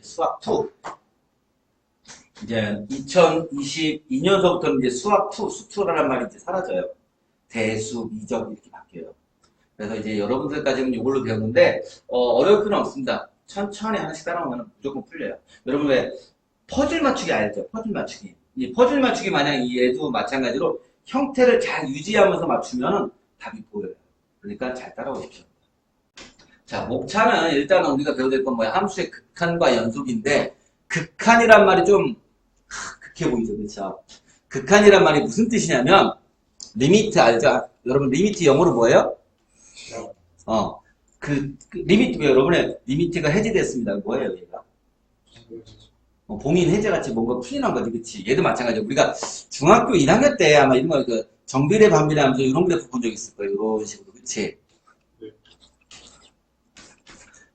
수학 2. 이제 2022년서부터는 이제 수학 2, 수투라는 말이 이제 사라져요. 대수, 미적 이렇게 바뀌어요. 그래서 이제 여러분들까지는 이걸로 배웠는데 어려울 필요는 없습니다. 천천히 하나씩 따라오면 무조건 풀려요. 여러분 왜 퍼즐 맞추기 알죠? 퍼즐 맞추기. 이 퍼즐 맞추기 마냥 얘도 마찬가지로 형태를 잘 유지하면서 맞추면은 답이 보여요. 그러니까 잘 따라오십시오. 자, 목차는 일단은 우리가 배워야 될 건 뭐야? 함수의 극한과 연속인데 극한이란 말이 좀 극해 보이죠, 그렇죠? 극한이란 말이 무슨 뜻이냐면 리미트 알죠? 여러분 리미트 영어로 뭐예요? 리미트가 여러분의 리미트가 해제됐습니다. 뭐예요, 얘가? 봉인 해제같이 뭔가 풀리는 거지, 그치? 얘도 마찬가지고 우리가 중학교 1학년 때 아마 이런 거 정비례 반비례 하면서 이런 그래프 본 적 있을 거예요. 이런 식으로, 그치?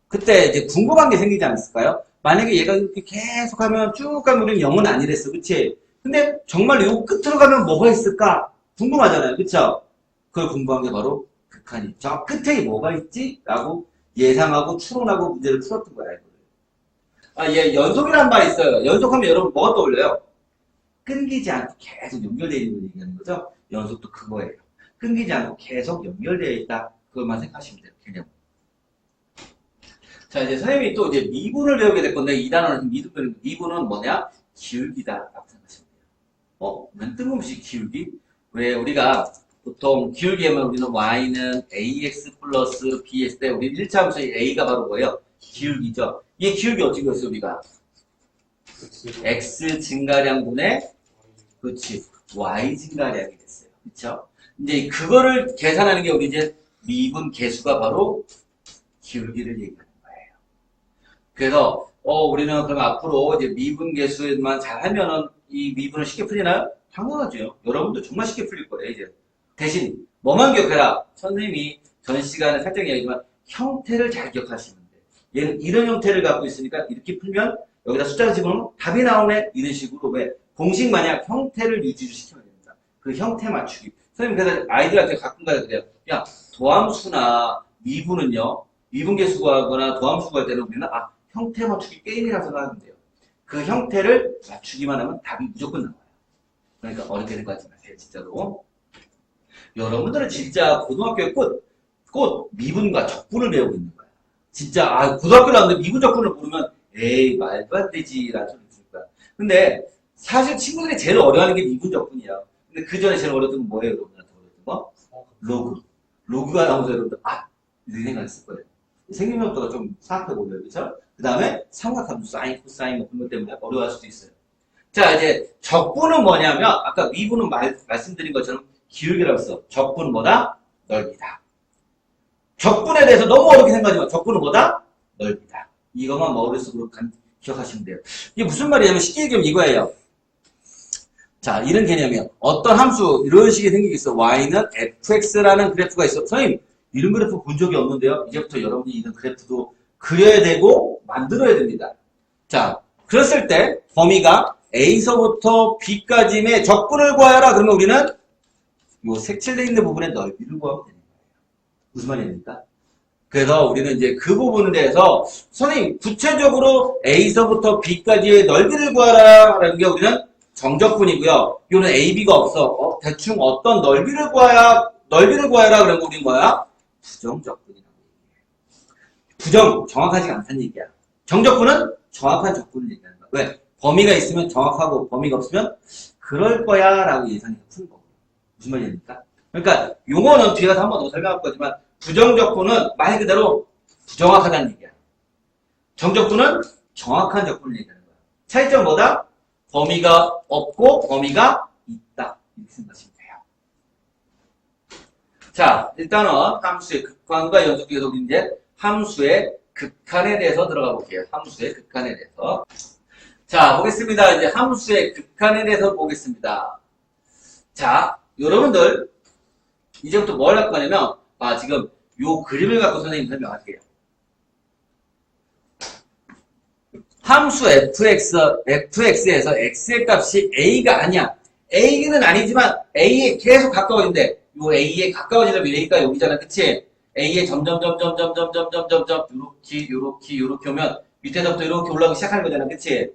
그때 이제 궁금한 게 생기지 않았을까요? 만약에 얘가 이렇게 계속 하면 쭉 가면 우리는 0은 아니랬어, 그치? 근데 정말 요 끝으로 가면 뭐가 있을까? 궁금하잖아요, 그쵸? 그걸 궁금한 게 바로 극한이. 저 끝에 뭐가 있지? 라고 예상하고 추론하고 문제를 풀었던 거야, 이거를. 얘 연속이라는 말이 있어요. 연속하면 여러분 뭐가 떠올려요? 끊기지 않고 계속 연결되어 있는 걸 얘기하는 거죠? 연속도 그거예요. 끊기지 않고 계속 연결되어 있다. 그것만 생각하시면 돼요, 개념. 자, 이제 선생님이 또 이제 미분을 배우게 될 건데, 이 단어는 미분은 뭐냐? 기울기다. 라고 생각하시면 돼요. 웬 뜬금없이 기울기? 왜 우리가 보통 기울기 하면 우리는 y는 ax 플러스 b 했을 때, 우리 1차 함수의 a가 바로 뭐예요? 기울기죠. 이 기울기 어떻게 했어요, 우리가? x 증가량분의, 그렇지, y 증가량이 됐어요. 그쵸? 이제 그거를 계산하는 게 우리 이제 미분 계수가 바로 기울기를 얘기하는 거예요. 그래서, 우리는 그럼 앞으로 이제 미분 계수만 잘 하면은 이 미분을 쉽게 풀리나요? 당연하죠. 여러분도 정말 쉽게 풀릴 거예요, 이제. 대신, 뭐만 기억해라. 선생님이 전 시간에 살짝 얘기했지만, 형태를 잘 기억하시면 돼. 얘는 이런 형태를 갖고 있으니까 이렇게 풀면 여기다 숫자를 집어넣으면 답이 나오네. 이런 식으로 왜 공식 마냥 형태를 유지를 시켜야 됩니다. 그 형태 맞추기. 선생님 그래서 아이들한테 가끔 가야 그래요. 야, 도함수나 미분은요. 미분계수 구하거나 도함수 구할 때는 우리는 형태 맞추기 게임이라고 생각하면 돼요. 그 형태를 맞추기만 하면 답이 무조건 나와요. 그러니까 어렵게 생각하지 마세요. 진짜로. 여러분들은 진짜 고등학교의 꽃 미분과 적분을 배우고 있는 거야. 진짜 고등학교 나왔는데 미분 적분을 모르면 에이 말도 안 되지라는 소리 들을 거야. 근데 사실 친구들이 제일 어려워하는 게 미분 적분이야. 근데 그 전에 제일 어려웠던 건 뭐예요, 여러분한테 어려웠던 거? 로그. 로그가 나오면서 여러분들 이렇게 생각했을 거예요. 생명력도가 좀 사악해 보여요, 그렇죠? 그 다음에 삼각함수 사인, 코사인 그런 것 때문에 어려워할 수도 있어요. 자, 이제 적분은 뭐냐면 아까 미분은 말씀드린 것처럼 기울기라고 했어. 적분은 뭐다? 넓이다. 적분에 대해서 너무 어렵게 생각하지 마. 적분은 뭐다? 넓이다. 이것만 머릿속으로 기억하시면 돼요. 이게 무슨 말이냐면 쉽게 얘기하면 이거예요. 자, 이런 개념이에요. 어떤 함수 이런 식이 생기겠어. y는 fx라는 그래프가 있어. 선생님, 이런 그래프 본 적이 없는데요. 이제부터 여러분이 이런 그래프도 그려야 되고 만들어야 됩니다. 자, 그랬을 때 범위가 a서부터 b까지의 적분을 구하여라. 그러면 우리는 요 색칠되어 있는 부분의 넓이를 구하면 되는 거예요. 무슨 말입니까? 그래서 우리는 이제 그 부분에 대해서 선생님 구체적으로 a서부터 b까지의 넓이를 구하라 라는 게 우리는 정적분이고요. 이거는 a, b가 없어. 대충 어떤 넓이를 구하라 그런 거 우리는 뭐야? 부정적분이라고 얘기해요. 부정, 정확하지 않다는 얘기야. 정적분은 정확한 적분을 얘기하는 거야. 왜? 범위가 있으면 정확하고 범위가 없으면 그럴 거야 라고 예상해서 푸는 거고. 무슨 말입니까? 그러니까 용어는 뒤에 가서 한 번 더 설명할 거지만 부정적분은 말 그대로 부정확하다는 얘기야. 정적분은 정확한 적분을 얘기하는 거야. 차이점 뭐다? 범위가 없고 범위가 있다. 이렇게 생각하시면 돼요. 자, 일단은 함수의 극한과 연속 계속 이제 함수의 극한에 대해서 들어가 볼게요. 함수의 극한에 대해서. 자, 보겠습니다. 이제 함수의 극한에 대해서 보겠습니다. 자, 여러분들 이제부터 뭘 할 거냐면 지금 요 그림을 갖고 선생님 설명할게요. 함수 fx에서 x의 값이 a가 아니야. a는 아니지만 a에 계속 가까워진대. 요 a에 가까워지려면 a가 여기잖아, 그치? a에 점점 요렇게 오면 밑에서부터 이렇게 올라오기 시작하는 거잖아. 그치?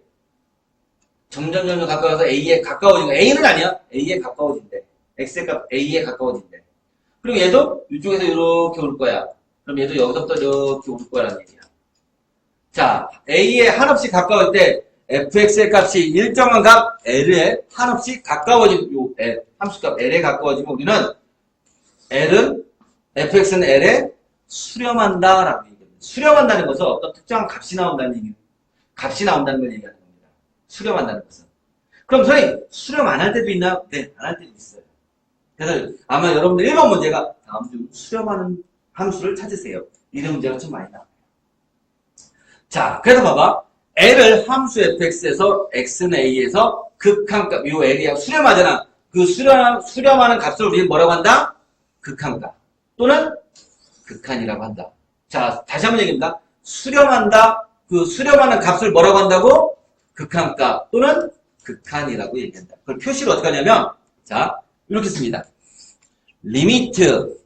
점점 가까워서 A에 가까워진 거. A는 아니야. A에 가까워진대. X의 값 A에 가까워진대. 그리고 얘도 이쪽에서 이렇게 올 거야. 그럼 얘도 여기서부터 이렇게 올 거라는 얘기야. 자, A에 한없이 가까울 때 fx의 값이 일정한 값 L에 한없이 가까워지면 요 L, 함수값 L에 가까워지면 우리는 L은 fx는 L에 수렴한다라고 얘기합니다. 수렴한다는 것은 어떤 특정한 값이 나온다는 얘기입니다. 값이 나온다는 걸 얘기하는 겁니다. 수렴한다는 것은. 그럼 선생님 수렴 안 할 때도 있나요? 네, 안 할 때도 있어요. 그래서 아마 여러분들 1번 문제가 다음 중 수렴하는 함수를 찾으세요. 이런 문제가 좀 많이 나와요. 자, 그래서 봐봐. L을 함수 fx에서 x는 a에서 극한값, 요 L이 수렴하잖아. 그 수렴하는 값을 우리는 뭐라고 한다? 극한값. 또는 극한이라고 한다. 자, 다시 한번 얘기합니다. 수렴한다. 그 수렴하는 값을 뭐라고 한다고? 극한값 또는 극한이라고 얘기한다. 그걸 표시를 어떻게 하냐면, 자, 이렇게 씁니다. 리미트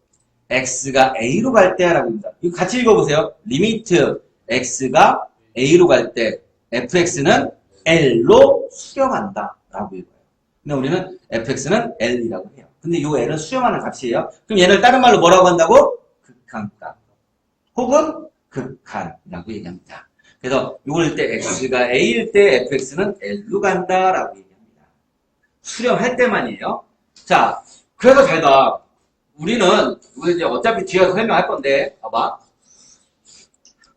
x가 a로 갈 때라고 합니다. 이거 같이 읽어보세요. 리미트 x가 a로 갈 때 fx는 l로 수렴한다 라고 읽어요. 근데 우리는 fx는 l이라고 해요. 근데 이 l은 수렴하는 값이에요. 그럼 얘를 다른 말로 뭐라고 한다고? 극한값 혹은 극한이라고 얘기합니다. 그래서 이걸 때 x가 a일 때 fx는 l로 간다 라고 얘기합니다. 수렴할 때만이에요. 자, 그래서 잘 봐. 우리 이제 어차피 뒤에서 설명할 건데, 봐봐.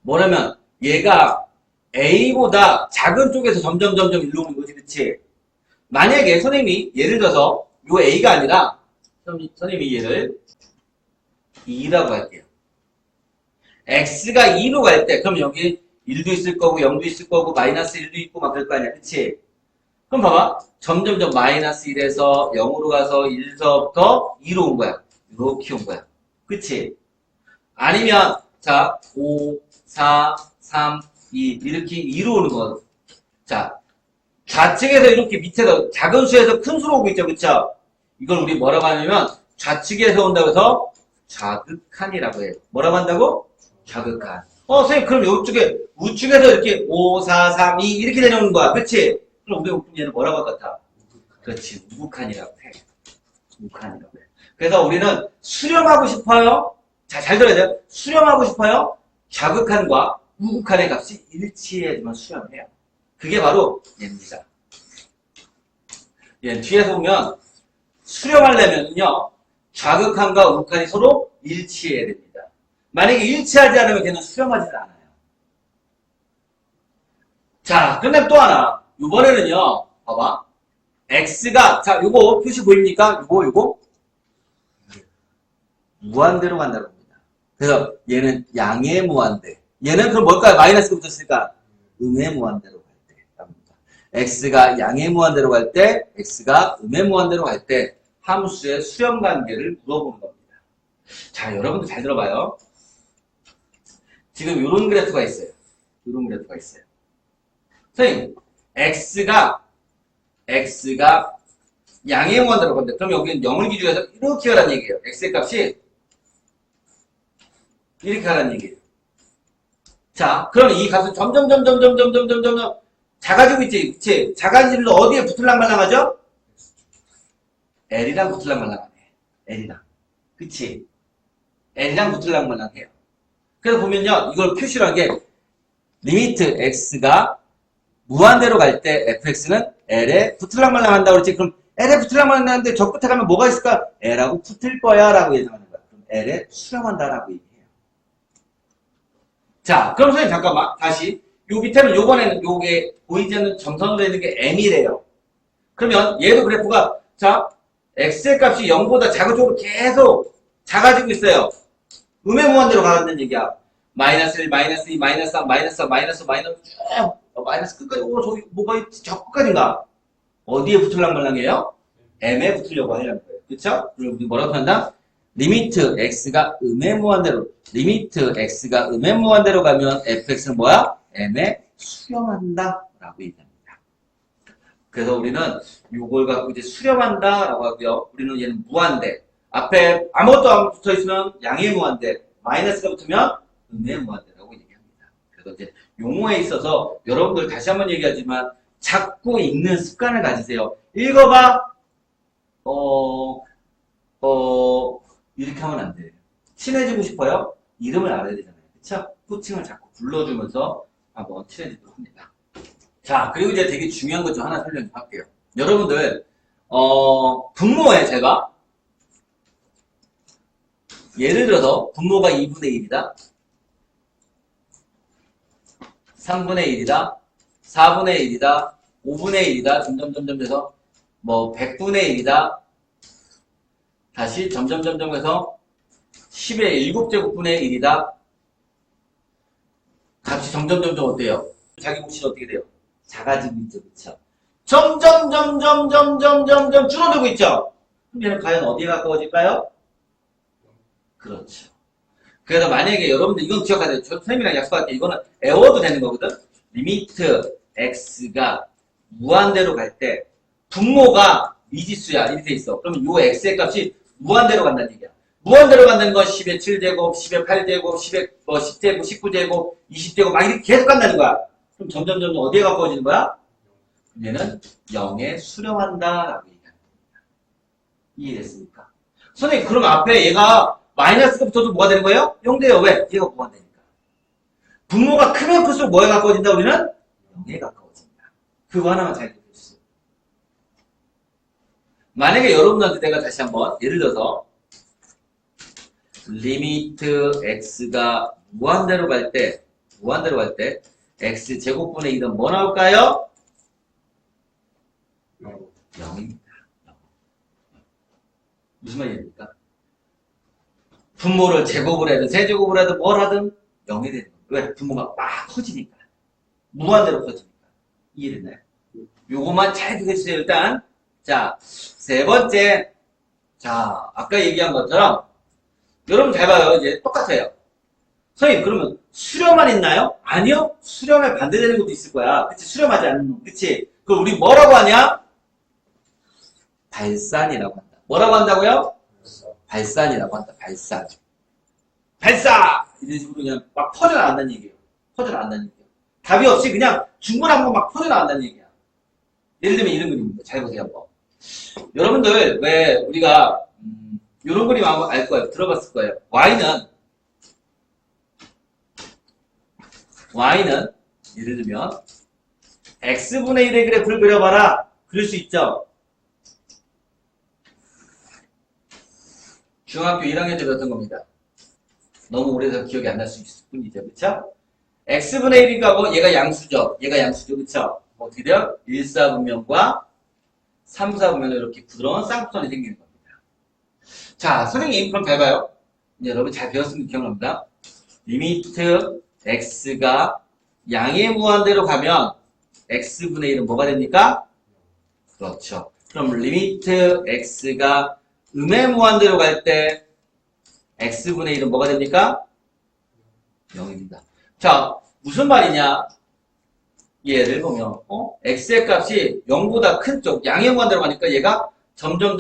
뭐냐면, 얘가 A보다 작은 쪽에서 점점 일로 오는 거지, 그치? 만약에 선생님이, 예를 들어서, 요 A가 아니라, 선생님이 얘를 2라고 할게요. X가 2로 갈 때, 그럼 여기 1도 있을 거고, 0도 있을 거고, 마이너스 1도 있고, 막 그럴 거 아니야, 그치? 그럼 봐봐. 점점 마이너스 1에서 0으로 가서 1서부터 2로 온 거야. 이렇게 온 거야. 그치? 아니면, 자, 5, 4, 3, 2, 이렇게 2로 오는 거. 자, 좌측에서 이렇게 밑에서 작은 수에서 큰 수로 오고 있죠. 그쵸? 이걸 우리 뭐라고 하냐면, 좌측에서 온다고 해서 좌극한이라고 해요. 뭐라고 한다고? 좌극한. 선생님, 그럼 이쪽에, 우측에서 이렇게 5, 4, 3, 2 이렇게 내려오는 거야. 그치? 그럼 우리가 얘는 뭐라고 할 것 같아? 그렇지. 우극한이라고 해. 우극한이라고 해. 그래서 우리는 수렴하고 싶어요. 자, 잘 들어야 돼요. 수렴하고 싶어요. 좌극한과 우극한의 값이 일치해야지만 수렴해요. 그게 바로 얘입니다. 얘 뒤에서 보면 수렴하려면요. 좌극한과 우극한이 서로 일치해야 됩니다. 만약에 일치하지 않으면 걔는 수렴하지 않아요. 자, 근데 또 하나. 이번에는요, 봐봐. x가, 자, 요거 표시 보입니까? 요거? 무한대로 간다고 합니다. 그래서 얘는 양의 무한대. 얘는 그럼 뭘까요? 마이너스가 붙었으니까 음의 무한대로 갈 때. 합니다. x가 양의 무한대로 갈 때, x가 음의 무한대로 갈 때 함수의 수렴 관계를 물어보는 겁니다. 자, 여러분들 잘 들어봐요. 지금 요런 그래프가 있어요. 요런 그래프가 있어요. 선생님, x가 양의 무한대로 간다. 그럼 여기는 0을 기준해서 이렇게 가라는 얘기예요. x의 값이 이렇게 가라는 얘기예요. 자, 그럼 이 값은 점점 작아지고 있지, 그치? 작아지면서 어디에 붙을랑 말랑하죠? L이랑 붙을랑 말랑하네. L이랑. 그치? L이랑 붙을랑 말랑해요. 그래서 보면요, 이걸 표시로 한 게, 리미트 x가 무한대로 갈 때 fx는 L에 붙을랑 말랑 한다고 그랬지. 그럼 L에 붙을랑 말랑 하는데 저 끝에 가면 뭐가 있을까? L하고 붙을 거야 라고 예상하는 거야. 그럼 L에 수렴한다라고 얘기해요. 자, 그럼 선생님 잠깐만 다시 요 밑에는 요번에는 요게 보이지 않는 점선으로 되는 게 M이래요. 그러면 얘도 그래프가 자 x의 값이 0보다 작은 쪽으로 계속 작아지고 있어요. 음의 무한대로 가는 얘기야. 마이너스 1, 마이너스 2, 마이너스 3, 마이너스 4, 마이너스 쭉 마이너스 끝까지 저기 뭐가 있지? 저 끝까지인가? 어디에 붙으려고 말랑해요? M에 붙으려고 하려는 거예요. 그쵸? 그럼 우리 뭐라고 한다? 리미트 x가 음의 무한대로 가면 fx는 뭐야? m에 수렴한다 라고 얘기합니다. 그래서 우리는 이걸 갖고 이제 수렴한다 라고 하고요. 우리는 얘는 무한대. 앞에 아무것도 안 붙어 있으면 양의 무한대. 마이너스가 붙으면 음의 무한대라고 얘기합니다. 그래서 이제 용어에 있어서 여러분들 다시 한번 얘기하지만 자꾸 읽는 습관을 가지세요. 읽어봐. 이렇게 하면 안 돼요. 친해지고 싶어요? 이름을 알아야 되잖아요. 그쵸? 호칭을 자꾸 불러주면서 한번 친해지도록 합니다. 자, 그리고 이제 되게 중요한 것 좀 하나 설명 좀 할게요. 여러분들, 분모에 제가, 예를 들어서 분모가 2분의 1이다. 3분의 1이다. 4분의 1이다. 5분의 1이다. 점점점점 해서, 뭐, 100분의 1이다. 다시 점점점점 해서 10의 7제곱분의 1이다. 값이 점점점점 어때요? 자기 몫이 어떻게 돼요? 작아지고 있죠. 그쵸? 점점점점점점점점 줄어들고 있죠? 그럼 얘는 과연 어디에 가까워질까요? 그렇죠. 그래서 만약에 여러분들 이건 기억하세요. 저 선생님이랑 약속할 때 이거는 외워도 되는 거거든? 리미트 x가 무한대로 갈 때 분모가 미지수야. 이렇게 돼 있어. 그러면 요 x의 값이 무한대로 간다는 얘기야. 무한대로 간다는 건 10의 7제곱, 10의 8제곱, 10의 10제곱, 19제곱, 20제곱 막 이렇게 계속 간다는 거야. 그럼 점점 어디에 가까워지는 거야? 얘는 0에 수렴한다라고 얘기하는 겁니다. 이해됐습니까? 선생님, 그럼 앞에 얘가 마이너스가 붙어도 뭐가 되는 거예요? 0돼요. 왜? 얘가 무한대니까. 분모가 크면 클수록 뭐에 가까워진다? 우리는 0에 가까워진다. 그거 하나만 잘 기억해주세요. 만약에 여러분들한테 내가 다시 한번 예를 들어서 리미트 x가 무한대로 갈 때 x 제곱분의 1은 뭐 나올까요? 0입니다. 무슨 말입니까? 분모를 제곱을 해도 세제곱을 해도 뭘 하든 0이 되는 거예요. 왜? 분모가 막 커지니까. 무한대로 커지니까. 이해됐나요? 요것만 잘 기억해주세요. 일단 자, 세 번째. 자, 아까 얘기한 것처럼 여러분 잘 봐요. 이제 똑같아요. 선생님, 그러면 수렴만 있나요? 아니요. 수렴에 반대되는 것도 있을 거야. 그치? 수렴하지 않는 놈. 그치? 그럼 우리 뭐라고 하냐? 발산이라고 한다. 뭐라고 한다고요? 발산이라고 한다. 발산. 발사! 이런 식으로 그냥 막 퍼져나간다는 얘기예요. 퍼져나간다는 얘기예요. 답이 없이 그냥 중문한 번 막 퍼져나간다는 얘기야. 예를 들면 이런 그림입니다. 잘 보세요, 한번. 여러분들, 왜 우리가 이런 그림 한번 알 거예요. 들어봤을 거예요. y는 예를 들면 x분의 1의 그래프를 그려봐라. 그릴 수 있죠. 중학교 1학년 때 배웠던 겁니다. 너무 오래돼서 기억이 안 날 수 있을 뿐이죠. 그쵸? x분의 1이니까 뭐 얘가 양수죠. 얘가 양수죠. 그쵸? 어떻게 돼요? 1, 4분면과 3, 4분면으로 이렇게 부드러운 쌍꺼선이 생기는 겁니다. 자, 선생님, 그럼 잘 봐요. 이제 여러분 잘 배웠으면 기억납니다. 리미트 x가 양의 무한대로 가면 x분의 1은 뭐가 됩니까? 그렇죠. 그럼 리미트 x가 음의 무한대로 갈 때 x분의 1은 뭐가 됩니까? 0입니다. 자, 무슨 말이냐? 얘를 보면 x의 값이 0보다 큰 쪽, 양의 무한대로 가니까 얘가 점점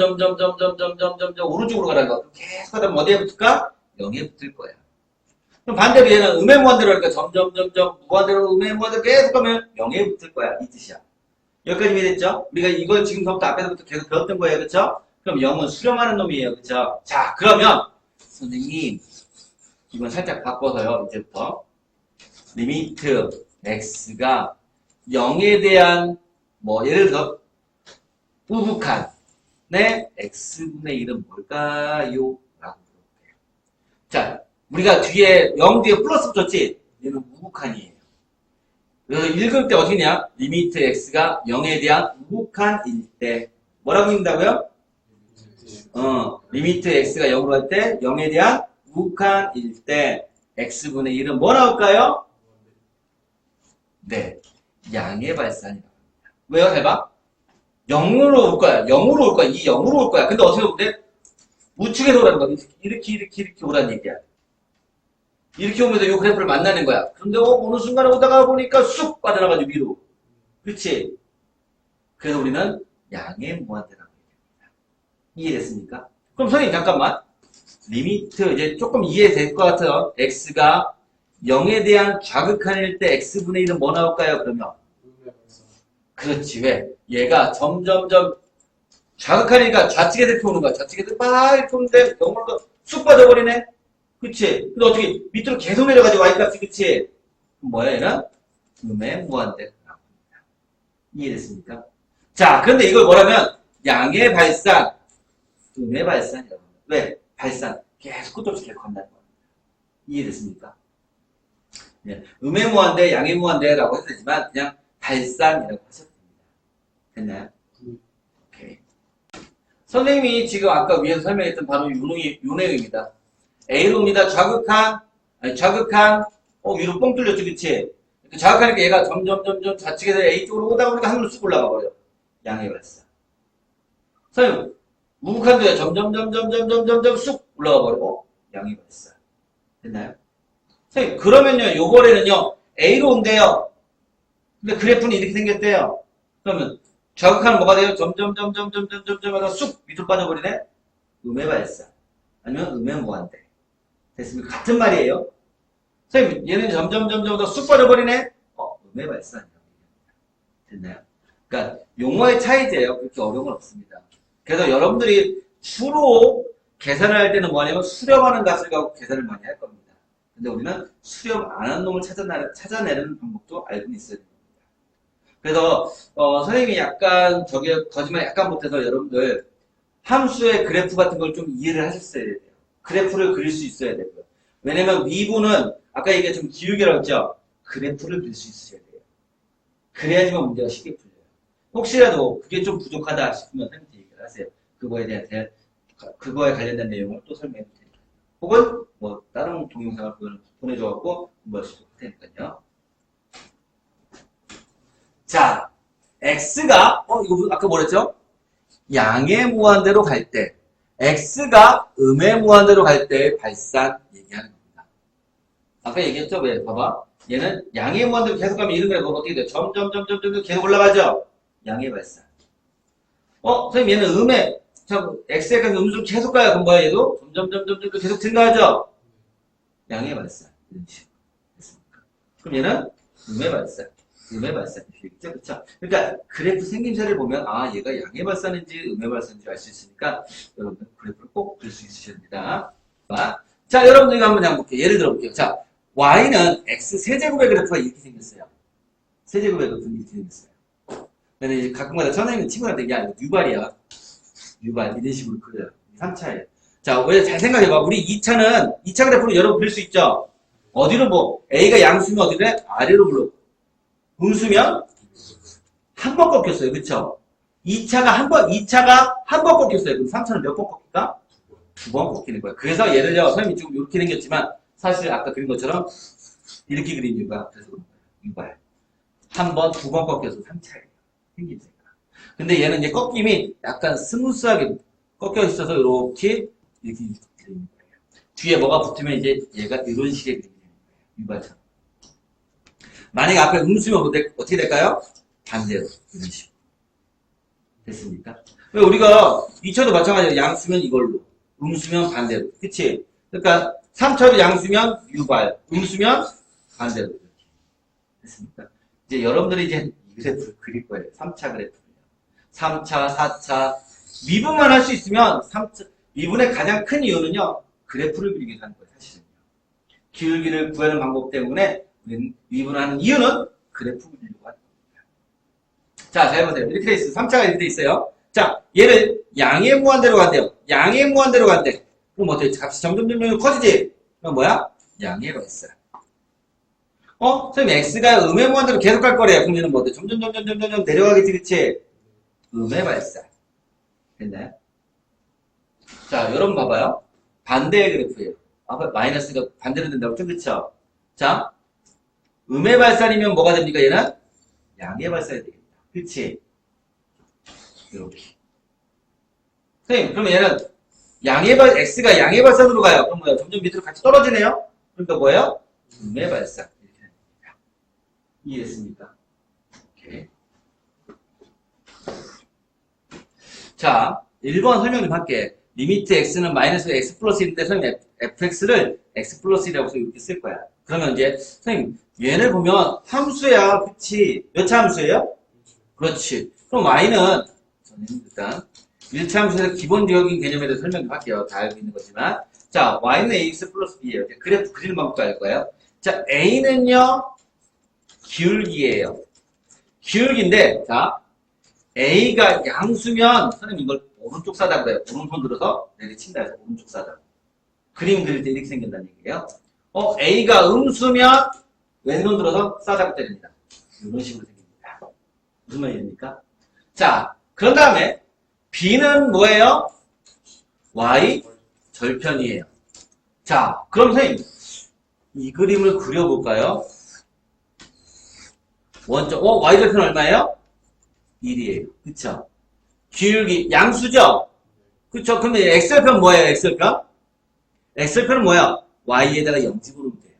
오른쪽으로 가라는 거. 계속 하다 보면 어디에 붙을까? 0에 붙을 거야. 그럼 반대로 얘는 음의 무한대로 하니까 점점 무한대로 음의 무한대로 계속 가면 0에 붙을 거야. 이 뜻이야. 여기까지 이해됐죠? 우리가 이걸 지금부터 앞에서부터 계속 배웠던 거예요. 그쵸? 그럼 0은 수렴하는 놈이에요. 그쵸? 자, 그러면 선생님 이건 살짝 바꿔서요. 이제부터 리미트 x가 0에 대한 뭐 예를 들어 우북한 x분의 1은 뭘까요? 라고 물어볼게요. 자, 우리가 뒤에 0 뒤에 플러스 붙였지? 얘는 우북한이에요. 그래서 읽을 때 어떻게 냐 리미트 x가 0에 대한 우북한일 때 뭐라고 읽는다고요? 리미트 x가 0으로 갈 때 0에 대한 우북한일 때 x분의 1은 뭐 나올까요? 네, 양의 발산이라고 합니다. 왜요? 해봐. 0으로 올 거야. 0으로 올 거야. 이 0으로 올 거야. 근데 어떻게 오는데? 우측에서 오라는 거야. 이렇게 오라는 얘기야. 이렇게 오면서 이 그래프를 만나는 거야. 그런데 어느 순간에 오다가 보니까 쑥 빠져나가지고 위로. 그렇지? 그래서 우리는 양의 무한대라고 얘기합니다. 이해됐습니까? 그럼 선생님 잠깐만. 리미트 이제 조금 이해될 것 같아요. x가 0에 대한 좌극한일 때 x분의 1은 뭐 나올까요? 그러면 그렇지. 왜? 얘가 점점점 좌극한이니까 좌측에 대표 오는 거야. 좌측에 대표 막 이렇게 오는데 0으로 쑥 빠져버리네. 그치? 근데 어떻게 밑으로 계속 내려가지고 y값이 그치? 그럼 뭐야 얘는? 음의 무한대. 이해됐습니까? 자, 그런데 이걸 뭐라면 양의 발산, 음의 발산이라고 합니다. 왜? 발산. 계속 끝도 없이 계속 간다는 겁니다. 이해됐습니까? 네. 음의 무한대, 양의 무한대라고 해도 되지만 그냥 발산이라고 하셔도 됩니다. 됐나요? 오케이. 선생님이 지금 아까 위에서 설명했던 바로 요 내용입니다. A로입니다. 좌극한, 위로 뻥 뚫렸죠, 그치? 자극하니까 얘가 점점 좌측에서 A 쪽으로 오다 보니까 하늘로 쑥 올라가 버려. 양의 발산. 선생님, 무극한도에 점점 쑥 올라가 버리고 양의 발산. 됐나요? 선생님, 그러면요, 요번에는요, A로 온대요. 근데 그래프는 이렇게 생겼대요. 그러면 자극하는 뭐가 돼요? 점점 하다 쑥 밑으로 빠져버리네? 음의 발산. 아니면 음의 무한대. 됐습니까? 같은 말이에요. 선생님, 얘는 점점 더 쑥 빠져버리네? 음의 발산이라고 얘기합니다. 됐나요? 그러니까, 용어의 차이제예요. 그렇게 어려운 건 없습니다. 그래서 여러분들이 주로 계산을 할 때는 뭐냐면 수렴하는 값을 갖고 계산을 많이 할 겁니다. 근데 우리는 수렴 안 하는 놈을 찾아내는 방법도 알고 있어야 됩니다. 그래서, 선생님이 약간, 거짓말 약간 못해서 여러분들, 함수의 그래프 같은 걸 좀 이해를 하셨어야 돼요. 그래프를 그릴 수 있어야 되고요. 왜냐면 미분은 아까 얘기한 좀 기울기라고 했죠. 그래프를 그릴 수 있어야 돼요. 그래야지만 문제가 쉽게 풀려요. 혹시라도 그게 좀 부족하다 싶으면 선생님한테 얘기를 하세요. 그거에 관련된 내용을 또 설명해 드릴 테니까. 혹은 뭐 다른 동영상을 보내줘갖고 공부할 수 있을 테니까요. 자, x가 이거 아까 뭐랬죠? 양의 무한대로 갈 때, x가 음의 무한대로 갈 때 발산 얘기하는 겁니다. 아까 얘기했죠? 왜? 봐봐. 얘는 양의 무한대로 계속 가면 이런 거에 어떻게 돼요? 점점 계속 올라가죠? 양의 발산. 선생님 얘는 음의, x의 값이 음수로 계속 가요. 그럼 뭐야 얘도? 점점 계속 증가하죠? 양의 발산. 이런 식으로. 됐습니까? 그럼 얘는 음의 발산. 음의 발산이죠. 그쵸? 그러니까 그래프 생김새를 보면 얘가 양의 발산인지 음의 발산인지 알 수 있으니까 여러분들 그래프를 꼭 그릴 수 있으셔야 됩니다. 자, 여러분들 이거 한번 볼게요. 예를 들어 볼게요. 자, y는 x 세제곱의 그래프가 이렇게 생겼어요. 세제곱의 그래프는 이렇게 생겼어요. 근데 이제 가끔가다 선생님 친구한테 야 이거 유발이야. 유발 이런 식으로 그려요. 3차예요. 자, 왜 잘 생각해봐. 우리 2차 그래프를 여러분 그릴 수 있죠. 어디로 뭐 a가 양수면 어디로 해? 아래로 불러. 음수면 한 번 꺾였어요. 그쵸? 2차가 한 번 꺾였어요. 그럼 3차는 몇 번 꺾일까? 2번 꺾이는 거예요. 그래서 예를 들어 선생님이 지금 이렇게 생겼지만 사실 아까 그린 것처럼 이렇게 그린 이유가 그래서 그런 거예요. 유발. 한 번, 2번 꺾여서 3차예요. 생김새가. 근데 얘는 이제 꺾임이 약간 스무스하게 꺾여 있어서 이렇게 그리는 거예요. 뒤에 뭐가 붙으면 이제 얘가 이런 식의 그림이 되는 거예요. 유발처럼. 만약에 앞에 음수면 어떻게 될까요? 반대로 이런 식으로. 됐습니까? 우리가 2차도 마찬가지로 양수면 이걸로, 음수면 반대로. 그치? 그러니까 3차도 양수면 유발, 음수면 반대로. 이렇게. 됐습니까? 이제 여러분들이 이제 이 그래프를 그릴 거예요. 3차 그래프를요. 3차, 4차. 미분만 할 수 있으면 미분의 가장 큰 이유는요. 그래프를 그리기 위해서 하는 거예요. 사실은요. 기울기를 구하는 방법 때문에 미분하는 이유는 그래프 그리려고 하는 겁니다. 자, 잘 보세요. 이렇게 돼 있어요. 3차가 이렇게 돼 있어요. 자, 얘를 양의 무한대로 간대요. 양의 무한대로 간대. 그럼 어떻게 값이 점점 커지지? 그럼 뭐야? 양의 발산. 선생님 x가 음의 무한대로 계속 갈 거래요. 그럼 얘는 뭐 어때? 점점 내려가겠지, 그치? 음의 발산. 됐나요? 자, 여러분 봐봐요. 반대의 그래프예요. 마이너스가 반대로 된다고 했죠, 그쵸? 자, 음의 발산이면 뭐가 됩니까, 얘는? 양의 발산이 되겠다. 그치? 이렇게. 선생님, 그러면 얘는 x가 양의 발산으로 가요. 그럼 뭐예요? 점점 밑으로 같이 떨어지네요? 그러니까 뭐예요? 음의 발산. 이렇게 됩니다. 이해됐습니까? 오케이. 자, 1번 설명 좀 할게. 리미트 x는 마이너스 x 플러스 1인데 선생님 fx를 x 플러스 1이라고 이렇게 쓸 거야. 그러면 이제 선생님 얘네 보면 함수야, 그치? 몇 차 함수예요? 그렇지. 그럼 y는 저는 일단 1차 함수에서 기본적인 개념에 대해서 설명할게요. 다 알고 있는 거지만 자 y는 ax 플러스 b예요. 그래프 그리는 방법도 알 거예요. 자 a는요 기울기예요. 기울기인데 자 a가 양수면 선생님 이걸 오른쪽 사다 그래요. 오른손 들어서 내리친다 해서 오른쪽 사다. 그림 그릴 때 이렇게 생긴다는 얘기예요. A가 음수면 왼손 들어서 싸잡고 때립니다. 이런 식으로 생깁니다. 무슨 말입니까? 자, 그런 다음에 B는 뭐예요? Y 절편이에요. 자, 그럼 선생님 이 그림을 그려볼까요? 원점, Y 절편 얼마예요? 1이에요. 그쵸? 기울기 양수죠? 그쵸? 그럼 X절편 뭐예요? X절편? X절편은 뭐야? Y에다가 0 집어넣으면 돼요.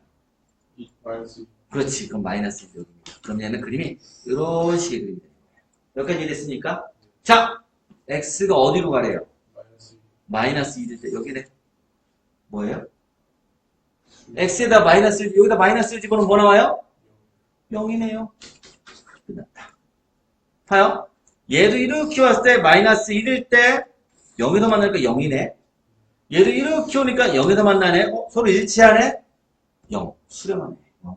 마이너스 그렇지. 그럼 마이너스 1입니다. 그럼 얘는 그림이 이런 식의 그림이 돼요. 여기까지 이해됐습니까? 자, X가 어디로 가래요? 마이너스 1일 때 여기네. 뭐예요? X에다 마이너스 1, 여기다 마이너스 1 집어넣으면 뭐 나와요? 0이네요. 끝났다. 봐요. 얘도 이렇게 왔을 때 마이너스 1일 때 0에서 만나니까 0이네. 얘도 이렇게 오니까 0에서 만나네. 서로 일치하네. 0. 수렴하네. 0.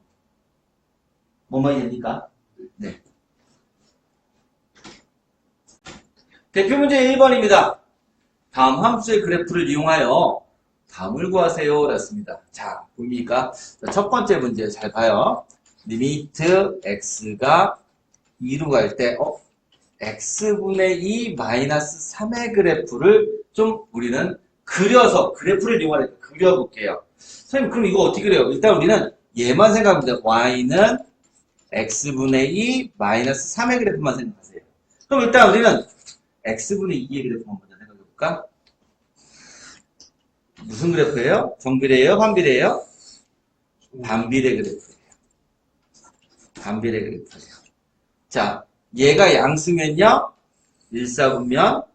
뭔 말이 됩니까? 네. 대표 문제 1번입니다. 다음 함수의 그래프를 이용하여 다음을 구하세요. 라습니다. 자, 보입니까? 첫 번째 문제 잘 봐요. 리미트 x가 2로 갈 때, x분의 2 마이너스 3의 그래프를 좀 우리는 그려서 그래프를 이용하니까 그려볼게요. 선생님 그럼 이거 어떻게 그려요? 일단 우리는 얘만 생각합니다. y는 x분의 2 마이너스 3의 그래프만 생각하세요. 그럼 일단 우리는 x분의 2의 그래프만 먼저 생각해볼까? 무슨 그래프예요? 정비례예요? 반비례예요? 반비례 그래프예요. 반비례 그래프예요. 자, 얘가 양수면요 1사분면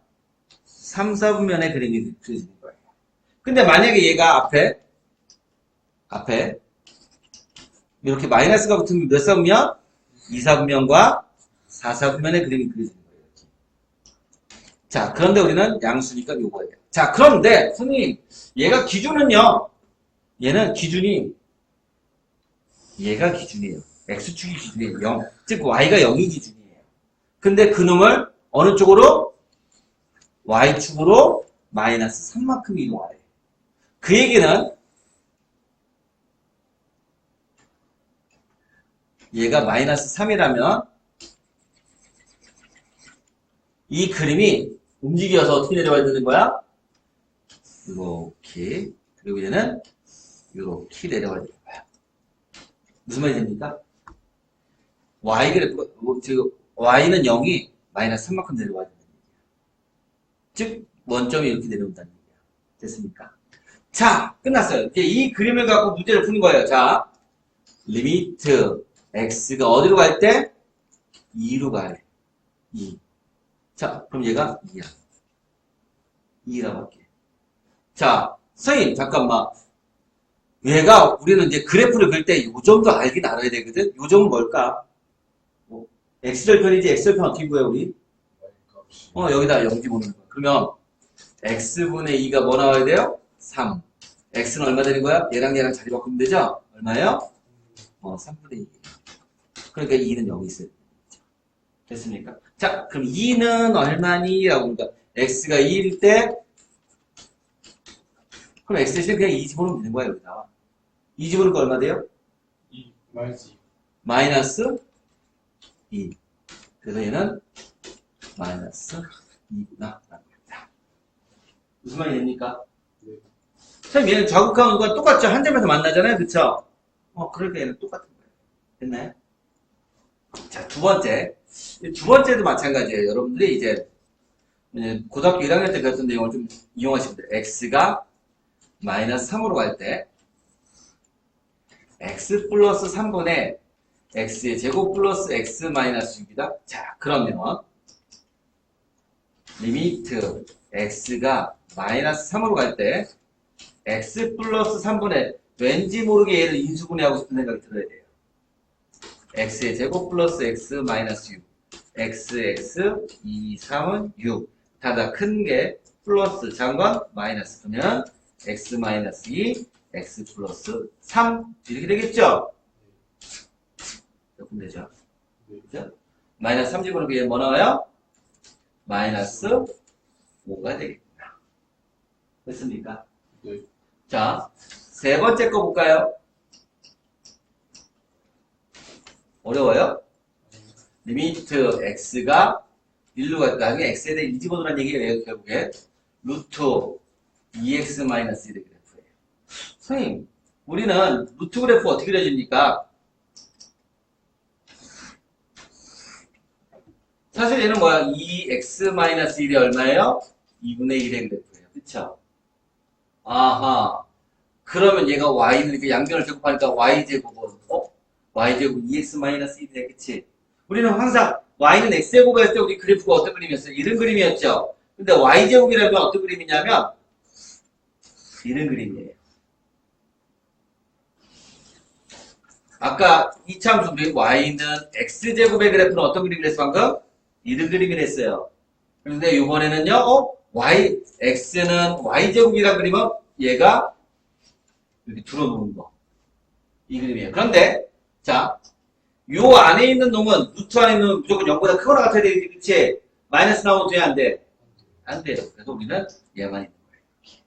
3사분면의 그림이 그려지는 거예요. 근데 만약에 얘가 앞에 이렇게 마이너스가 붙으면 몇 사분면? 2사분면과 4사분면의 그림이 그려지는 거예요. 자, 그런데 우리는 양수니까 요거예요. 자, 그런데 선생님 얘가 기준은요. 얘는 기준이 얘가 기준이에요. x축이 기준이에요. 0. 즉 y가 0이 기준이에요. 근데 그놈을 어느 쪽으로? y축으로 마이너스 3만큼 이동하래요. 그 얘기는 얘가 마이너스 3이라면 이 그림이 움직여서 어떻게 내려와야 되는 거야? 이렇게. 그리고 얘는 이렇게 내려와야 되는 거야. 무슨 말이 됩니까? y 그래프, 지금 y는 0이 마이너스 3만큼 내려와야 된다는 얘기야. 즉 원점이 이렇게 내려온다는 얘기야. 됐습니까? 자, 끝났어요. 이제 이 그림을 갖고 문제를 푸는 거예요. 자, 리미트 x가 어디로 갈 때? 2로 가래. 2. 자, 그럼 얘가 2야. 2라고 할게. 자, 선생님, 잠깐만. 얘가, 우리는 이제 그래프를 그릴 때 요 정도 알긴 알아야 되거든? 요 점은 뭘까? x절편이지, x절편 어떻게 구해, 우리? 여기다 0 집어넣는 거야. 그러면, x분의 2가 뭐 나와야 돼요? 3. x는 얼마 되는 거야? 얘랑 자리 바꾸면 되죠? 얼마예요? 3분의 2. 그러니까 2는 여기 있어요. 됐습니까? 자, 그럼 2는 얼마니? 라고 하니까, x가 2일 때, 그럼 x 대신 그냥 2 집어넣으면 되는 거야, 여기다. 2 집어넣으니까 얼마 돼요? 2 마이너스 2 마이너스 2. 그래서 얘는 마이너스 2구나. 무슨 말이 됩니까? 네. 선생님, 얘는 좌극한 것과 똑같죠? 한 점에서 만나잖아요? 그쵸? 그러니까 얘는 똑같은 거예요. 됐나요? 자, 두 번째. 두 번째도 마찬가지예요. 여러분들이 이제, 고등학교 1학년 때 배웠던 내용을 좀 이용하시면 돼요. x가 마이너스 3으로 갈 때, x 플러스 3분의 x의 제곱 플러스 x 마이너스 6이다. 자, 그러면, 리미트 x가 마이너스 3으로 갈 때, x 플러스 3분의 왠지 모르게 얘를 인수분해하고 싶은 생각이 들어야 돼요. x의 제곱 플러스 x 마이너스 6. x, 2, 3은 6. 다다 큰 게 플러스 장관 마이너스. 그러면 x 마이너스 2, x 플러스 3. 이렇게 되겠죠? 조금 되죠? 그죠? 마이너스 3 집어넣으면 얘 뭐 나와요? 마이너스 5가 되겠구나. 됐습니까? 네. 자, 세 번째 거 볼까요? 어려워요? 리미트 x가 1로 갈 나중에 x에 대해 2 집어넣으라는 얘기예요, 결국에. 루트 2x 마이너스 1의 그래프예요. 선생님, 우리는 루트 그래프 어떻게 그려집니까? 사실 얘는 뭐야? 2x 마이너스 1이 얼마예요? 2분의 1의 그래프예요. 그쵸? 아하. 그러면 얘가 y는 이렇게 양변을 제곱하니까 y제곱은 y제곱 2x 마이너스 1이네. 그치? 우리는 항상 y는 x제곱을 했을 때 우리 그래프가 어떤 그림이었어요? 이런 그림이었죠? 근데 y제곱이라면 어떤 그림이냐면 이런 그림이에요. 아까 이차함수 우리 y는 x제곱의 그래프는 어떤 그림을 했어 방금? 이런 그림을 했어요. 그런데 이번에는요, x는 y제곱이라는 그림은 얘가 이렇게 들어놓은 거. 이 그림이에요. 그런데, 자, 요 안에 있는 놈은, 루트 안에 있는 놈은 무조건 0보다 크거나 같아야 되겠지, 그치? 마이너스 나오면 돼, 안 돼? 안 돼요. 그래서 우리는 얘만 있는 거예요. 이렇게.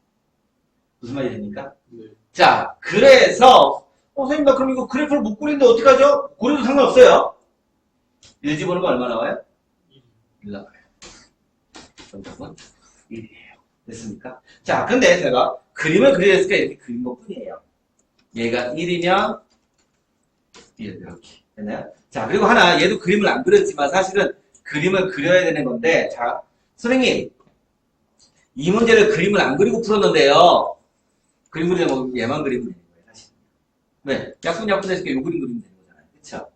무슨 말이 됩니까? 네. 자, 그래서, 선생님, 나 그럼 이거 그래프를 못 그리는데 어떡하죠? 그려도 상관없어요. 1 집어넣으면 얼마 나와요? 1 나와요. 정답은 1이에요. 됐습니까? 자, 근데 제가 그림을 그리려니까 이렇게 그린 것 뿐이에요. 얘가 1이면 1 이렇게. 됐나요? 자, 그리고 하나, 얘도 그림을 안 그렸지만 사실은 그림을 그려야 되는 건데, 자, 선생님, 이 문제를 그림을 안 그리고 풀었는데요. 그림 그리면 얘만 그리면 되는 거예요, 사실. 왜? 약분했으니까 요 그림 그리면 되는 거잖아요. 그쵸?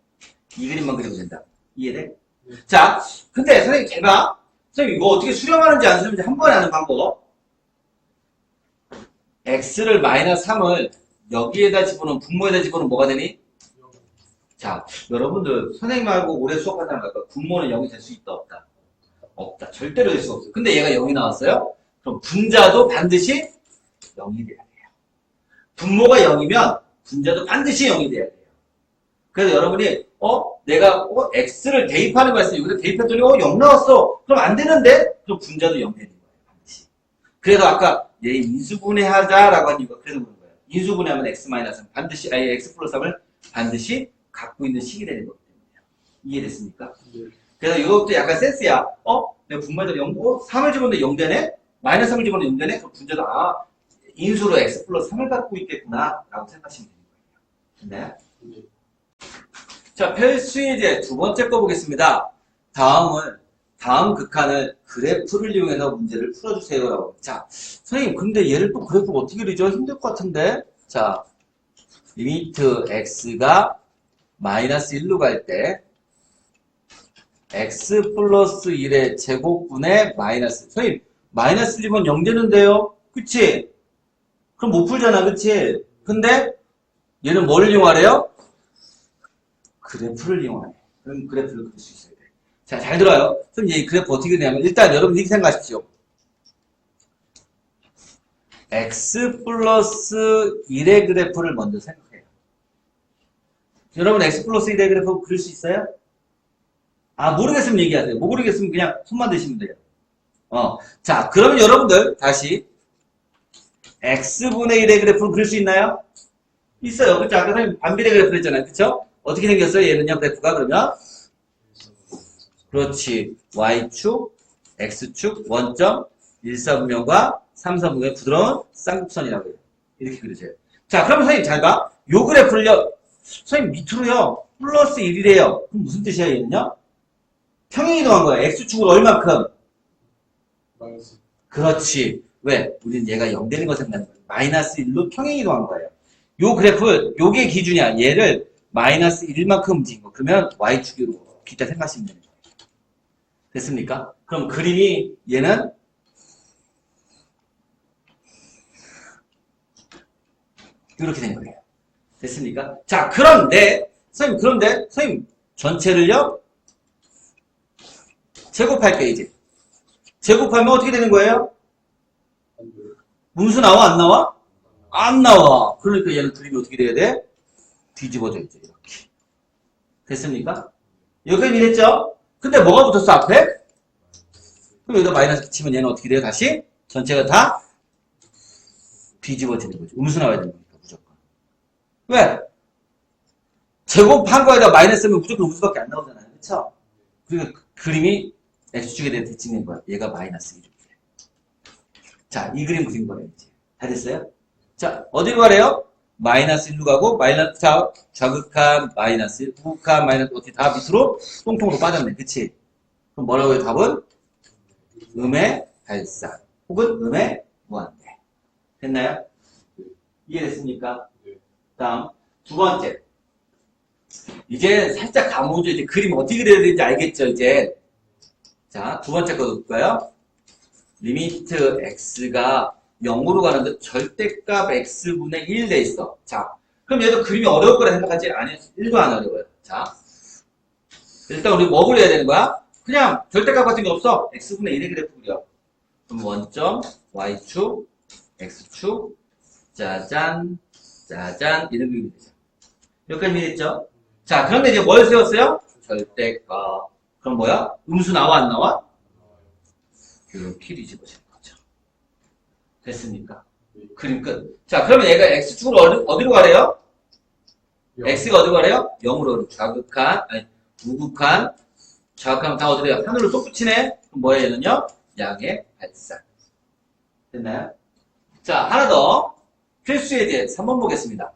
이 그림만 그리면 된다. 이해돼? 네. 자, 근데 선생님 제가 선생님 이거 어떻게 수렴하는지 안 수렴하는지 한 번에 아는 방법. x를 마이너스 3을 여기에다 집어넣으면 분모에다 집어넣으면 뭐가 되니? 자, 여러분들 선생님하고 오래 수업한 사람 갈까? 분모는 0이 될 수 있다 없다? 없다. 절대로 될 수 없어요. 근데 얘가 0이 나왔어요? 그럼 분자도 반드시 0이 돼야 돼요. 분모가 0이면 분자도 반드시 0이 돼야 돼요. 그래서 여러분이 내가 x를 대입하는 거 했어요. 여기다 대입했더니 0 나왔어. 그럼 안 되는데? 그럼 분자도 0 되는 거예요. 반드시. 그래서 아까 얘 인수분해하자라고 한 이유가 그래서 그런 거예요. 인수분해하면 x-3 반드시 x 플러스 3을 반드시 갖고 있는 식이 되는 거기 때문에요. 이해됐습니까? 네. 그래서 이것도 약간 센스야. 내가 분모에다 0, 3을 집어넣는데 0 되네? 마이너스 3을 집어넣으면 0 되네? 그럼 분자도 인수로 x 플러스 3을 갖고 있겠구나 라고 생각하시면 되는 거예요. 네? 네. 자, 필수예제 두 번째 거 보겠습니다. 다음 극한을 그래프를 이용해서 문제를 풀어주세요라고. 자, 선생님, 근데 얘를 또 그래프가 어떻게 그리죠? 힘들 것 같은데? 자, 리미트 x가 마이너스 1로 갈 때, x 플러스 1의 제곱분의 마이너스. 선생님, 마이너스 1이면 0 되는데요? 그치? 그럼 못 풀잖아, 그치? 근데, 얘는 뭘 이용하래요? 그래프를 이용하네. 그럼 그래프를 그릴 수 있어야 돼. 자, 잘 들어요. 그럼 이 그래프 어떻게 그리냐면, 일단 여러분 이렇게 생각하십시오. x 플러스 1의 그래프를 먼저 생각해요. 여러분 x 플러스 1의 그래프 그릴 수 있어요? 모르겠으면 얘기하세요. 못 모르겠으면 그냥 손만 대시면 돼요. 자, 그러면 여러분들 다시 x분의 1의 그래프를 그릴 수 있나요? 있어요. 그쵸? 아까 선생님 반비례 그래프 했잖아요. 그쵸? 어떻게 생겼어요? 얘는요, 그래프가 그러면? 그렇지. y축, x축, 원점, 1사분면과 3사분면의 부드러운 쌍곡선이라고 해요. 이렇게 그리세요. 자, 그러면 선생님 잘 봐. 요 그래프를요, 선생님 밑으로요, 플러스 1이래요. 그럼 무슨 뜻이야, 얘는요? 평행이동한 거야. x축으로 얼마큼? 마이너스. 그렇지. 왜? 우리는 얘가 0 되는 거 생각하는 거야. 마이너스 1로 평행이동한 거예요. 요 그래프, 요게 기준이야. 얘를 마이너스 1만큼 움직인 거. 그러면 y축으로 기타 생각하시면 되는 거예요. 됐습니까? 그럼 그림이 얘는 이렇게 된 거예요. 됐습니까? 자, 선생님, 전체를요, 제곱할게요, 이제. 제곱하면 어떻게 되는 거예요? 안 돼요. 음수 나와, 안 나와? 안 나와. 그러니까 얘는 그림이 어떻게 돼야 돼? 뒤집어져야죠, 이렇게. 됐습니까? 여기까지 이해했죠? 근데 뭐가 붙었어, 앞에? 그럼 여기다 마이너스 붙이면 얘는 어떻게 돼요, 다시? 전체가 다 뒤집어지는 거죠. 음수 나와야 되는 거니까, 무조건. 왜? 제곱한 거에다 마이너스면 무조건 음수밖에 안 나오잖아요. 그쵸? 그러니까 그림이 X축에 대해 대칭된 거야. 얘가 마이너스 1이렇게. 자, 이 그림 그린 거예요, 이제. 다 됐어요? 자, 어디로 가래요? 마이너스 1로 가고, 마이너스, 자, 좌극한 마이너스 1, 우극한 마이너스, 어떻게 다 밑으로 똥통으로 빠졌네. 그치? 그럼 뭐라고 해요, 답은? 음의 발산. 혹은 음의 무한대. 됐나요? 이해됐습니까? 네. 다음, 두 번째. 이제 살짝 감오죠. 이제 그림 어떻게 그려야 되는지 알겠죠, 이제. 자, 두 번째 거 볼까요? 리미트 x가 0으로 가는데 절대값 x분의 1 돼 있어. 자, 그럼 얘도 그림이 어려울 거라 생각하지? 아니요. 1도 안 어려워요. 자, 일단 우리 뭐 그려야 되는 거야? 그냥 절대값 같은 게 없어. x분의 1의 그래프 그려. 그럼 원점, y축, x축, 짜잔, 짜잔, 이런 그림이 되죠. 여기까지 이해했죠? 자, 그런데 이제 뭘 세웠어요? 절대값. 그럼 뭐야? 음수 나와, 안 나와? 이렇게 뒤집어지는 거죠. 됐습니까? 그림 끝. 자, 그러면 얘가 x축으로 어디로 가래요? x가 어디로 가래요? 0으로 좌극한, 아니, 우극한, 좌극하면 다 어디로 가요? 하늘로 쏙 붙이네? 그럼 뭐예요, 얘는요? 양의 발산. 됐나요? 자, 하나 더. 필수에 대해 3번 보겠습니다.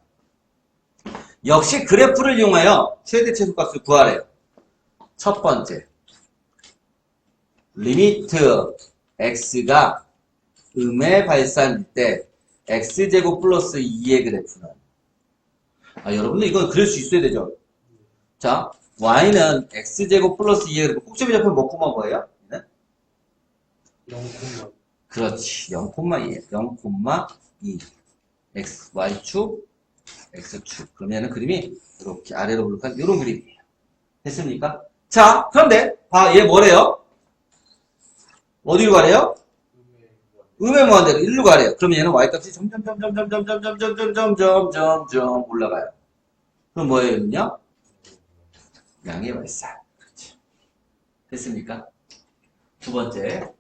역시 그래프를 이용하여 최대 최소값을 구하래요. 첫 번째. 리미트 x가 음의 발산일 때 x제곱 플러스 2의 그래프는 여러분들 이건 그릴 수 있어야 되죠. 자, y는 x제곱 플러스 2의 그래프 꼭지점이 잡히면 뭐 콤마 뭐예요? 0콤마. 그렇지. 0,2에요. 0,2 x, y축, x축. 그러면 그림이 이렇게 아래로 블록한 이런 그림이에요. 됐습니까? 자, 그런데 얘 뭐래요? 어디로 가래요? 음의 무한대로 1로 가래요. 그러면 얘는 y값이 점점 올라가요. 그럼 뭐예요, 얘는요? 양의 발산. 그렇죠. 됐습니까? 두 번째.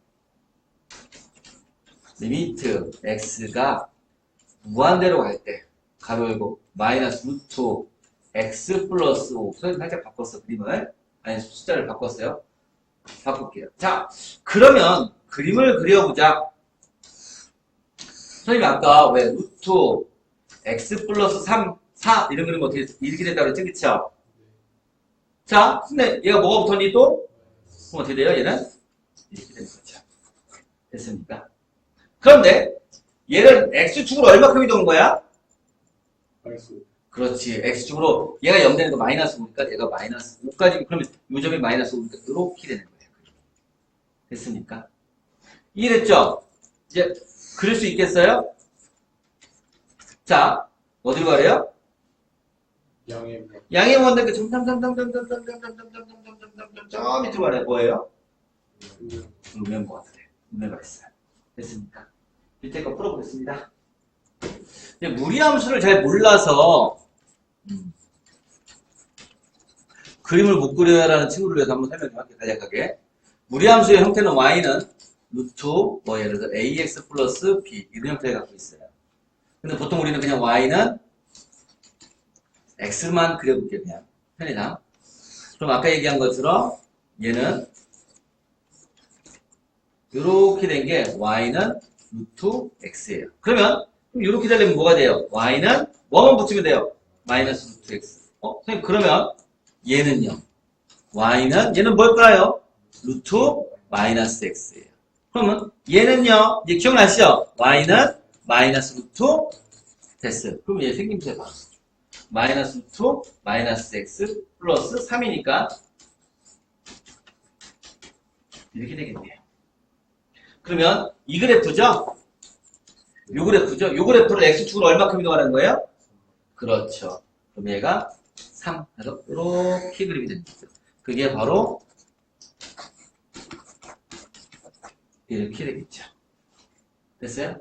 리미트 x가 무한대로 갈 때, 가로 열고, 마이너스 루트 x 플러스 5. 선생님 살짝 바꿨어, 그림을. 아니, 숫자를 바꿨어요. 바꿀게요. 자, 그러면 그림을 그려보자. 선생님이 아까 왜 루트 x 플러스 3, 4 이런 그림 어떻게 이렇게 된다고 그랬지, 그쵸? 자, 근데 얘가 뭐가 붙었니 또? 그럼 어떻게 돼요, 얘는? 이렇게 되는 거죠. 됐습니까? 그런데 얘는 x축으로 얼마큼 이동한 거야? 마이너스. 그렇지. x축으로 얘가 0 되는 거 마이너스 5니까 얘가 마이너스 5까지 그러면 요 점이 마이너스 5니까 이렇게 되는 거예요. 됐습니까? 이해됐죠? 이제 그릴 수 있겠어요? 자, 어디로 가래요? 양의 무한. 양의 무한대 그 저 밑으로 가래요. 뭐예요? 음의 무한대. 음의 발산. 됐습니까? 밑에 거 풀어보겠습니다. 무리함수를 잘 몰라서 그림을 못 그려라는 친구를 위해서 한번 설명 좀 할게요. 간략하게. 무리함수의 형태는 y는 루트 뭐 예를 들어 ax 플러스 b 이런 형태를 갖고 있어요. 근데 보통 우리는 그냥 y는 x만 그려볼게요. 그냥 편의상. 그럼 아까 얘기한 것처럼 얘는 이렇게 된 게 y는 루트 x예요. 그러면 이렇게 되려면 뭐가 돼요? y는 뭐만 붙이면 돼요? 마이너스 루트 x. 선생님 그러면 얘는요? 얘는 뭘까요? 루트 마이너스 x예요. 그러면 얘는요? 이제 기억나시죠? y는 마이너스 루트 됐어요. 그럼 얘 생김새 봐. 마이너스 루트 마이너스 x 플러스 3이니까 이렇게 되겠네요. 그러면 이 그래프죠? 요 그래프죠? 요 그래프를 x축으로 얼마큼 이동하는 거예요? 그렇죠. 그럼 얘가 3 해서 이렇게 그림이 됩니다. 그게 바로 이렇게 되겠죠. 됐어요?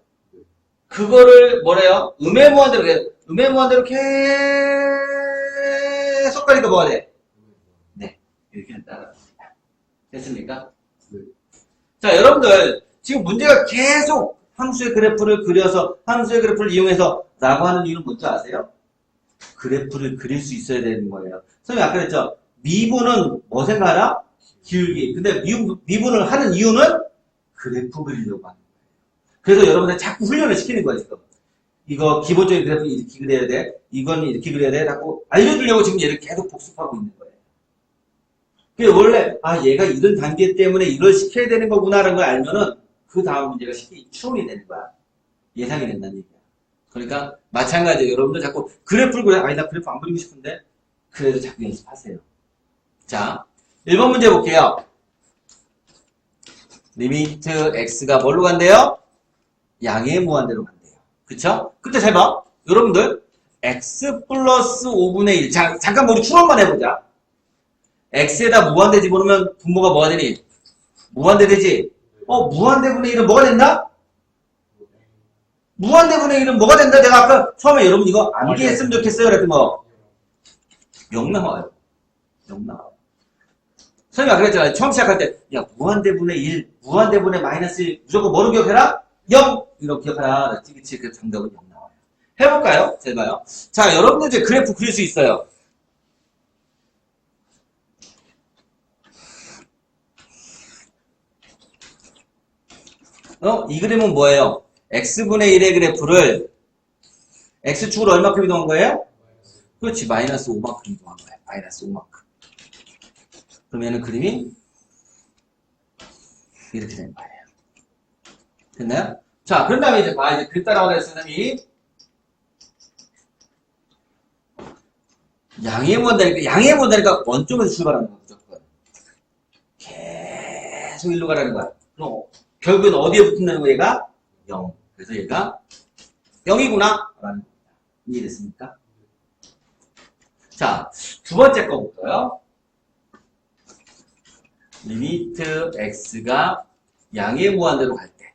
그거를 뭐래요? 음의 무한대로 계속 가니까 뭐가 돼? 네, 이렇게 된다. 됐습니까? 네. 자, 여러분들 지금 문제가 계속 함수의 그래프를 그려서 함수의 그래프를 이용해서 라고 하는 이유는 뭔지 아세요? 그래프를 그릴 수 있어야 되는 거예요. 선생님 아까 그랬죠? 미분은 뭐 생각하나? 기울기. 근데 미분을 하는 이유는 그래프 그리려고 하는 거예요. 그래서 여러분들 자꾸 훈련을 시키는 거예요, 지금. 이거 기본적인 그래프 이렇게 그려야 돼. 이건 이렇게 그려야 돼. 라고 알려주려고 지금 얘를 계속 복습하고 있는 거예요. 그게 원래, 얘가 이런 단계 때문에 이걸 시켜야 되는 거구나라는 걸 알면은 그 다음 문제가 쉽게 추론이 되는 거야. 예상이 된다는 얘기야. 그러니까 마찬가지예요. 여러분들 자꾸 그래프를 그려. 나 그래프 안 그리고 싶은데. 그래도 자꾸 연습하세요. 자, 1번 문제 볼게요. 리미트 x가 뭘로 간대요? 양의 무한대로 간대요. 그쵸? 근데 잘 봐. 여러분들 x 플러스 5분의 1. 잠깐 우리 추론만 해보자. x에다 무한대 집어넣으면 분모가 뭐가 되니? 무한대 되지? 무한대분의 1은 뭐가 된다? 무한대분의 1은 뭐가 된다? 내가 아까 처음에 여러분 이거 암기했으면 좋겠어요. 그랬더니 뭐 0 나와요. 0 나와요. 선생님이 아까 그랬잖아요. 처음 시작할 때 무한대분의 1, 무한대분의 마이너스 1 무조건 뭐로 기억해라? 0! 이렇게 기억하라. 그치? 그 정답은 0 나와요. 해볼까요? 잘 봐요. 자, 여러분들 이제 그래프 그릴 수 있어요. 이 그림은 뭐예요? x분의 1의 그래프를 x축으로 얼마큼 이동한 거예요? 그렇지, 마이너스 5만큼 이동한 거예요. 마이너스 5만큼. 그러면은 그림이 이렇게 되는 거예요. 됐나요? 자, 그런 다음에 이제 이제 글 따라가다 선생님이 양의 무한대니까 원점에서 출발하는 거야, 무조건. 계속 일로 가라는 거야. 그럼 결국엔 어디에 붙는다는 거야, 얘가? 0. 그래서 얘가 0이구나. 라는 겁니다. 이해됐습니까? 자, 두 번째 거 볼까요? 리미트 x가 양의 무한대로 갈 때.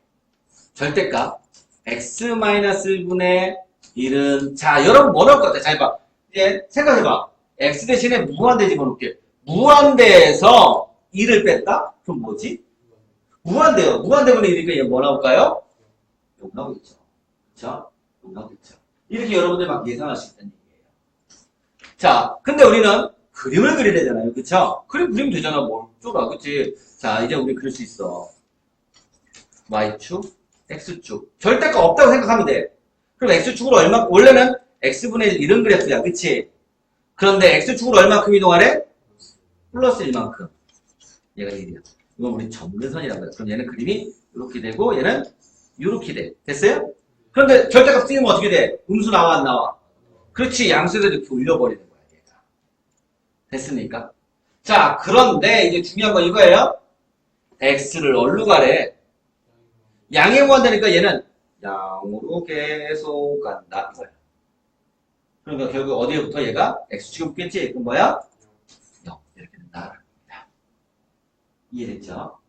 절대값. x-1분의 1은, 자, 여러분 뭐 나올 것 같아? 잘 봐. 이제 생각해봐. x 대신에 무한대 집어넣을게. 무한대에서 1을 뺐다? 그럼 뭐지? 무한대요. 무한대분의 1이니까 얘 뭐 나올까요? 0 나오겠죠. 그쵸? 0 나오겠죠. 이렇게 여러분들 막 예상할 수 있다는 얘기예요. 자, 근데 우리는 그림을 그려야 되잖아요. 그쵸? 그림 그리면 되잖아. 뭘 쫄아. 그치? 자, 이제 우리 그릴 수 있어. y축, x축. 절대값 없다고 생각하면 돼. 그럼 x축으로 원래는 x분의 1 이런 그래프야. 그치? 그런데 x축으로 얼마큼 이동하래? 플러스 1만큼. 얘가 1이야. 이건 우리 점근선이라고 해요. 그럼 얘는 그림이 이렇게 되고 얘는 이렇게 돼. 됐어요? 그런데 절대값 쓰면 어떻게 돼? 음수 나와 안 나와? 그렇지. 양수에서 이렇게 올려버리는 거야. 얘가. 됐습니까? 자, 그런데 이제 중요한 건 이거예요. x를 어디로 가래? 양의 무한대니까 얘는 양으로 계속 간다. 이거야. 그러니까 결국 어디에부터 얘가 x축에 붙겠지? 그럼 뭐야? 0. 이렇게 된다. 이해됐죠?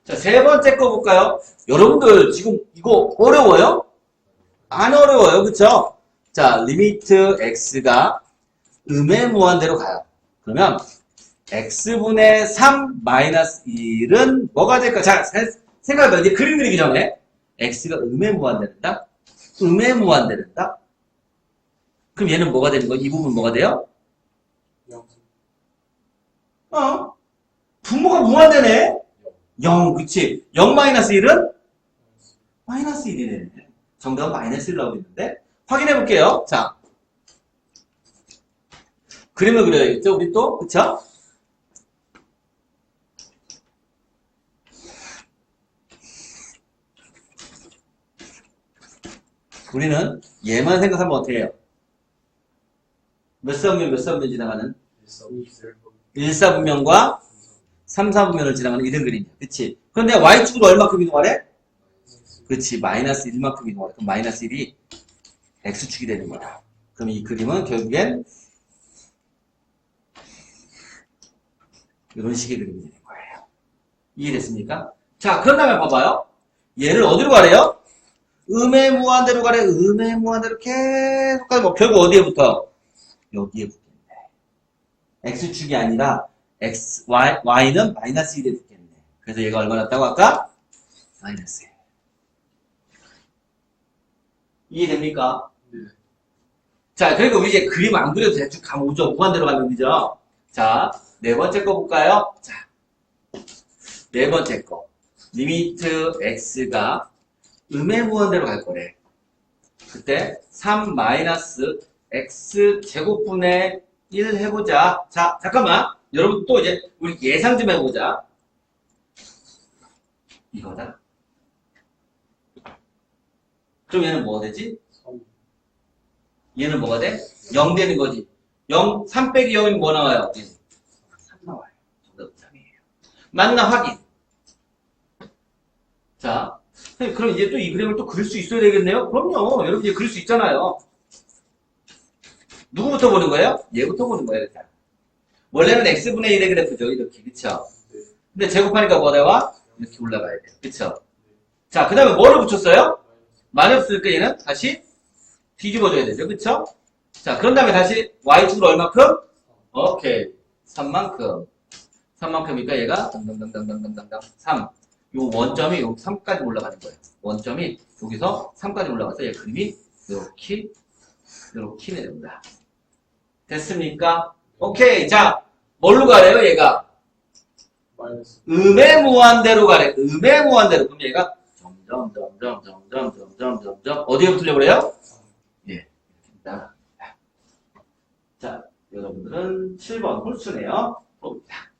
자, 세 번째 거 볼까요? 여러분들 지금 이거 어려워요? 안 어려워요. 그쵸? 자, 리미트 x가 음의 무한대로 가요. 그러면 x분의 3 마이너스 1은 뭐가 될까? 자, 생각해봐. 이제 그림 그리기 전에 x가 음의 무한대된다? 음의 무한대된다? 그럼 얘는 뭐가 되는 거야? 이 부분 뭐가 돼요? 0. 분모가 무한대네? 0, 그치? 0 마이너스 1은? 마이너스 1이네. 정답은 마이너스 1 나오고 있는데? 확인해 볼게요. 자. 그림을 그려야겠죠? 우리 또? 그쵸? 우리는 얘만 생각하면 어떻게 해요? 몇 사분면 몇 사분면 지나가는? 1사분면과 3사분면을 지나가는 이런 그림이야. 그치? 그런데 y축으로 얼마큼 이동하래? 그치. 마이너스 1만큼 이동하래. 그럼 마이너스 1이 x축이 되는 거야. 그럼 이 그림은 결국엔 이런 식의 그림이 되는 거예요. 이해됐습니까? 자, 그런 다음에 봐봐요. 얘를 어디로 가래요? 음의 무한대로 가래. 음의 무한대로 계속 가고 뭐 결국 어디에 붙어? 여기에 붙겠네. x축이 아니라 y는 마이너스 1에 붙겠네. 그래서 얘가 얼마 났다고 아까? 마이너스 1. 이해됩니까? 네. 자, 그리고 우리 이제 그림 안 그려도 대충 감 오죠. 무한대로 가는 거죠. 자, 네 번째 거 볼까요? 자, 네 번째 거. 리미트 x가 음의 무한대로 갈 거래. 그때 3 마이너스 x 제곱분의 1 해보자. 자, 잠깐만. 여러분 또 이제 우리 예상 좀 해보자. 이거다. 그럼 얘는 뭐가 되지? 3. 얘는 뭐가 돼? 0 되는 거지. 3 빼기 0이면 뭐 나와요? 3 나와요. 정답은 3이에요. 맞나 확인. 자, 선생님, 그럼 이제 또 이 그림을 또 그릴 수 있어야 되겠네요? 그럼요. 여러분 이제 그릴 수 있잖아요. 누구부터 보는 거예요? 얘부터 보는 거예요. 일단. 원래는 x분의 1의 그래프죠. 이렇게. 그쵸? 네. 근데 제곱하니까 뭐 나와? 이렇게 올라가야 돼요. 그쵸? 자, 그 다음에 뭐를 붙였어요? 마이너스니까 얘는 다시 뒤집어줘야 되죠. 그쵸? 자, 그런 다음에 다시 y축으로 얼마큼? 오케이. 3만큼. 3만큼이니까 얘가 당당당당당당당 3. 요 원점이 요 3까지 올라가는 거예요. 원점이 여기서 3까지 올라가서 얘 그림이 이렇게 내려온다. 됐습니까? 오케이. 자, 뭘로 가래요, 얘가? 마이너스. 음의 무한대로 가래. 음의 무한대로. 그럼 얘가 점점 어디에 붙으려고 그래요? 예. 자, 여러분들은 7번 홀수네요. 봅니다.